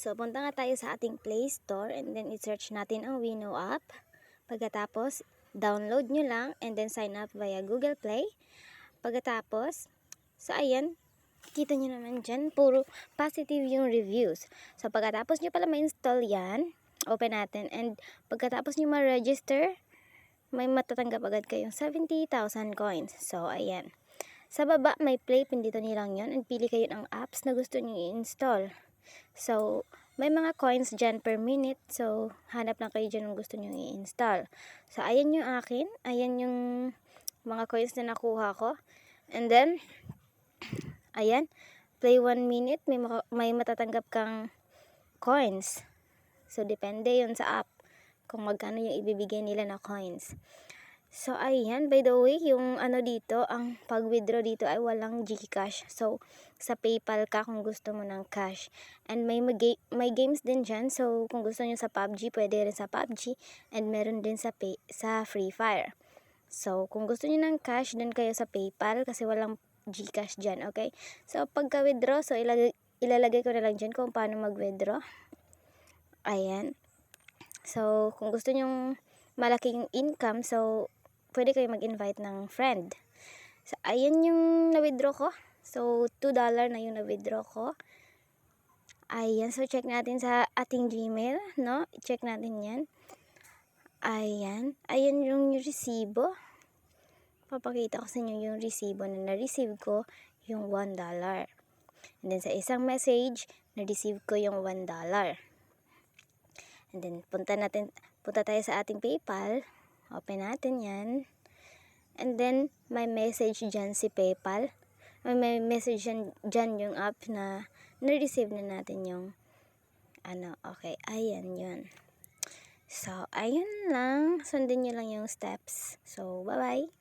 So, punta nga tayo sa ating Play Store and then i-search natin ang Wino app. Pagkatapos, download nyo lang and then sign up via Google Play. Pagkatapos, so ayan, kita nyo naman dyan, puro positive yung reviews. So, pagkatapos nyo pala ma-install yan, open natin. And pagkatapos nyo ma-register, may matatanggap agad kayong 70,000 coins. So, ayan. Sa baba, may play, pindutin nyo lang yun and pili kayo ng apps na gusto nyo i-install. So, may mga coins dyan per minute. So, hanap lang kayo dyan ng gusto nyo i-install. So, ayan yung akin. Ayan yung mga coins na nakuha ko. And then, ayan, play 1 minute, may matatanggap kang coins. So, depende yun sa app kung magkano yung ibibigay nila na coins. So, ayan, by the way, yung ano dito, ang pag-withdraw dito ay walang GCash. So, sa PayPal ka kung gusto mo ng cash. And may games din dyan. So, kung gusto nyo sa PUBG, pwede rin sa PUBG. And meron din sa Free Fire. So, kung gusto nyo ng cash, dun kayo sa PayPal kasi walang GCash dyan, okay? So, pagka-withdraw, so ilalagay ko na lang dyan kung paano mag-withdraw. Ayan. So, kung gusto nyong malaking income, so, pwede kayo mag-invite ng friend. So, ayan yung na-withdraw ko. So, $2 na yung na-withdraw ko. Ayan. So, check natin sa ating Gmail, no? I-check natin yan. Ayan. Ayan yung resibo. Papakita ko sa inyo yung resibo na na-receive ko, yung $1. And then, sa isang message, na-receive ko yung $1. And then, punta tayo sa ating PayPal. Open natin yan. And then, may message dyan si PayPal. May message dyan yung app na na-receive na natin yung okay, ayan yun. So, ayun lang. Sundin nyo lang yung steps. So, bye-bye.